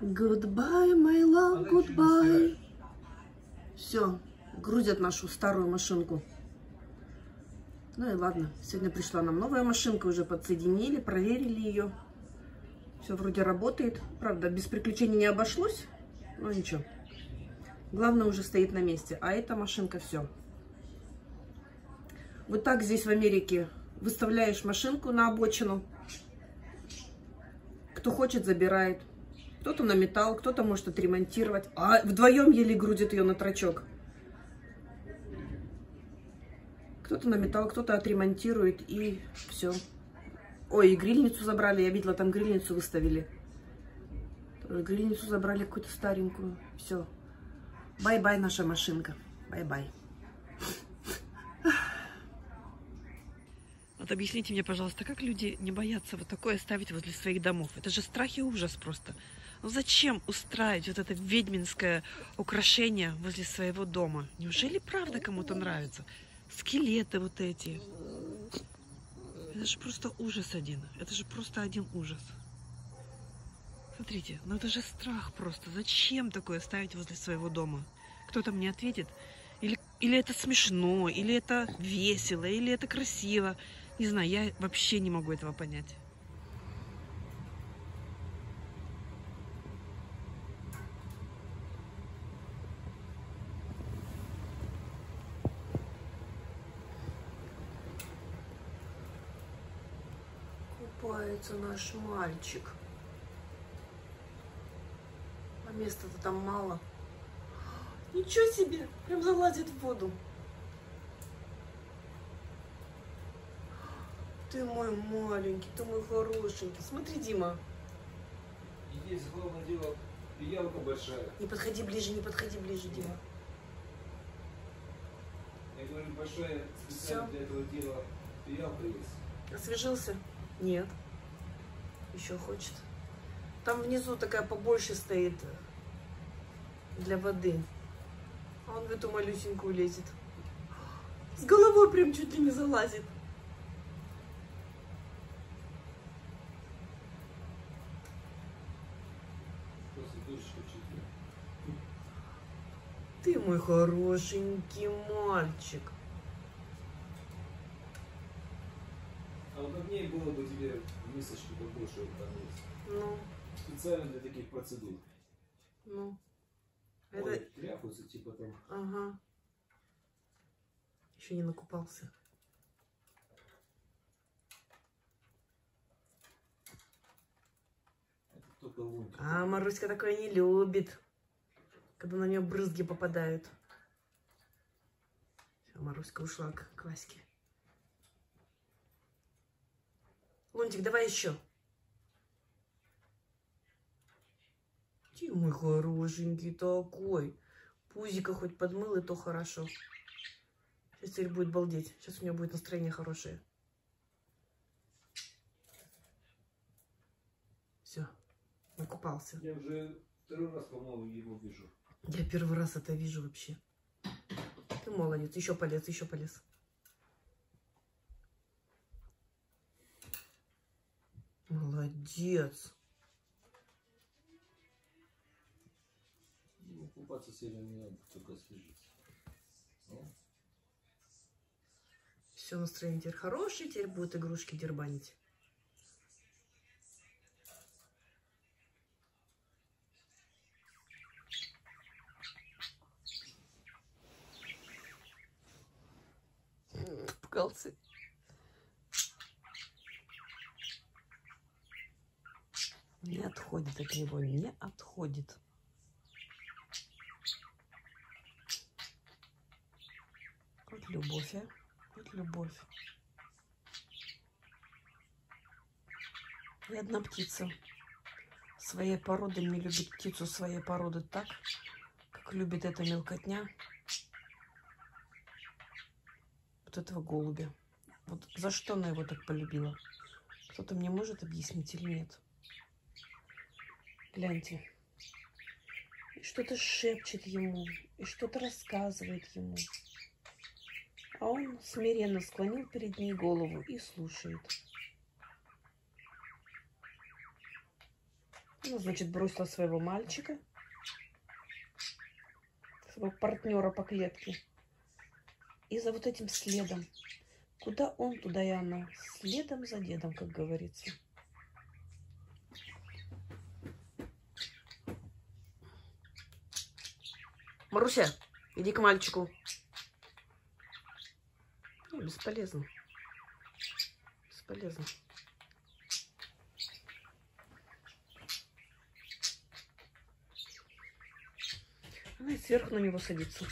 Goodbye, my love, goodbye. Все, грузят нашу старую машинку. Ну и ладно, сегодня пришла нам новая машинка, уже подсоединили, проверили ее. Все вроде работает. Правда, без приключений не обошлось, но ничего. Главное, уже стоит на месте. А эта машинка все. Вот так здесь в Америке выставляешь машинку на обочину. Кто хочет, забирает. Кто-то на металл, кто-то может отремонтировать. А вдвоем еле грузит ее на трачок. Кто-то на металл, кто-то отремонтирует, и все. Ой, и грильницу забрали. Я видела, там грильницу выставили. Грильницу забрали какую-то старенькую. Все. Бай-бай, наша машинка. Бай-бай. Вот объясните мне, пожалуйста, как люди не боятся вот такое ставить возле своих домов? Это же страх и ужас просто. Ну зачем устраивать вот это ведьминское украшение возле своего дома? Неужели правда кому-то нравится? Скелеты вот эти. Это же просто ужас один. Это же просто один ужас. Смотрите, ну это же страх просто. Зачем такое ставить возле своего дома? Кто-то мне ответит. Или это смешно, или это весело, или это красиво. Не знаю, я вообще не могу этого понять. Купается наш мальчик. А места-то там мало. Ничего себе! Прям залазит в воду. Ты мой маленький, ты мой хорошенький. Смотри, Дима. И здесь главное дело пиявка большая. Не подходи ближе, Дима. Я говорю, большая специально для этого дела пиявка есть. Освежился? Нет. Еще хочет. Там внизу такая побольше стоит для воды. А он в эту малюсенькую лезет. С головой прям чуть ли не залазит. Ты мой хорошенький мальчик. А вот удобнее было бы тебе в мисочке побольше кормить. Ну. Специально для таких процедур. Ну. Ой, Это... тряпаются, типа там. Ага. Еще не накупался. Это только лунтик. А Маруська такое не любит, когда на нее брызги попадают. Все, Маруська ушла к Ваське. Лунтик, давай еще. Ты мой хорошенький такой. Пузика хоть подмыл, и то хорошо. Сейчас теперь будет балдеть. Сейчас у него будет настроение хорошее. Все, накупался. Я уже второй раз, по-моему, его вижу. Я первый раз это вижу вообще. Ты молодец. Еще полез, еще полез. Молодец. Ну, купаться сильно не надо, только освежиться. Ну. Все, настроение теперь хорошее, теперь будут игрушки дербанить. Пугался. Не отходит от него, не отходит. Вот любовь, а? Вот любовь. И одна птица своей породы не любит птицу своей породы так, как любит эта мелкотня вот этого голубя. Вот за что она его так полюбила? Кто-то мне может объяснить или нет? Гляньте. И что-то шепчет ему, и что-то рассказывает ему. А он смиренно склонил перед ней голову и слушает. Ну, значит, бросила своего мальчика, своего партнера по клетке. И за вот этим следом. Куда он, туда и она. Следом за дедом, как говорится. Маруся, иди к мальчику. Бесполезно. Бесполезно. Она и сверху на него садится.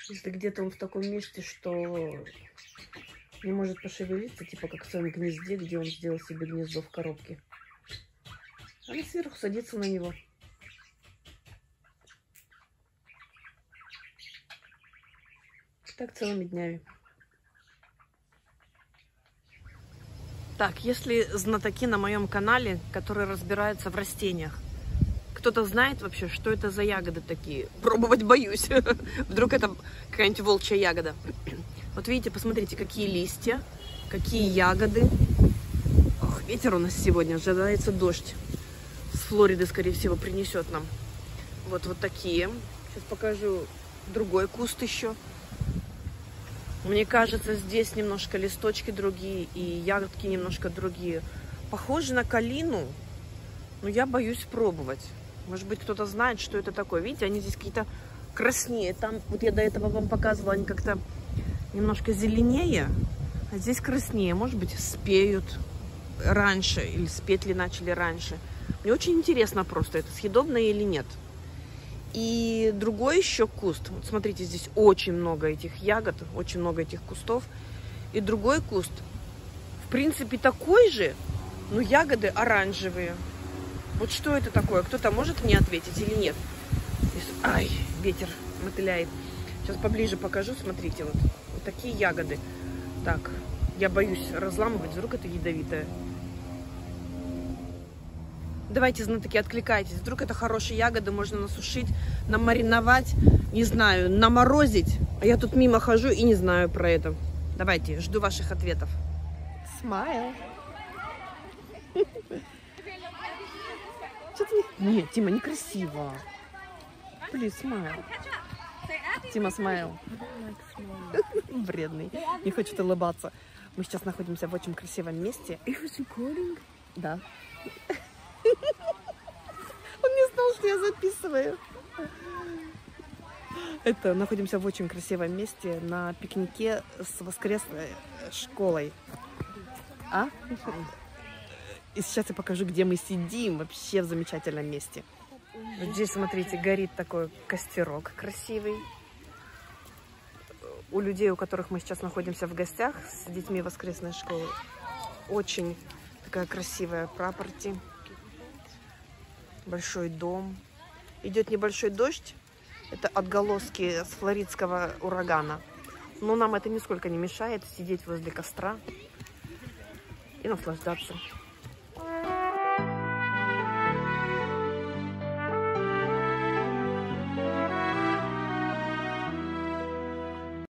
Если где-то он в таком месте, что не может пошевелиться, типа как в своем гнезде, где он сделал себе гнездо в коробке. Она сверху садится на него. Так целыми днями. Так, если знатоки на моем канале, которые разбираются в растениях, кто-то знает вообще, что это за ягоды такие? Пробовать боюсь. Вдруг это какая-нибудь волчья ягода. Вот видите, посмотрите, какие листья, какие ягоды. Ох, ветер у нас сегодня, ожидается дождь. С Флориды, скорее всего, принесет нам. Вот такие. Сейчас покажу другой куст еще. Мне кажется, здесь немножко листочки другие и ягодки немножко другие. Похожи на калину, но я боюсь пробовать. Может быть, кто-то знает, что это такое. Видите, они здесь какие-то краснее. Там, вот я до этого вам показывала, они как-то немножко зеленее, а здесь краснее. Может быть, спеют раньше или спеть ли начали раньше. Мне очень интересно просто, это съедобное или нет. И другой еще куст. Вот смотрите, здесь очень много этих ягод, очень много этих кустов. И другой куст, в принципе, такой же, но ягоды оранжевые. Вот что это такое? Кто-то может мне ответить или нет? Ай, ветер мотыляет. Сейчас поближе покажу, смотрите, вот такие ягоды. Так, я боюсь разламывать, вдруг это ядовитое. Давайте, знатоки, откликайтесь. Вдруг это хорошие ягоды, можно насушить, намариновать, не знаю, наморозить. А я тут мимо хожу и не знаю про это. Давайте, жду ваших ответов. Смайл. Нет, Тима, некрасиво. Блин, смайл. Тима, смайл. Вредный. Не хочет улыбаться. Мы сейчас находимся в очень красивом месте. Да. Он не знал, что я записываю. Это находимся в очень красивом месте на пикнике с воскресной школой. А? И сейчас я покажу, где мы сидим. Вообще в замечательном месте. Вот здесь, смотрите, горит такой костерок красивый. У людей, у которых мы сейчас находимся в гостях с детьми воскресной школы, очень такая красивая прапорти. Большой дом. Идет небольшой дождь. Это отголоски с флоридского урагана. Но нам это нисколько не мешает сидеть возле костра и наслаждаться.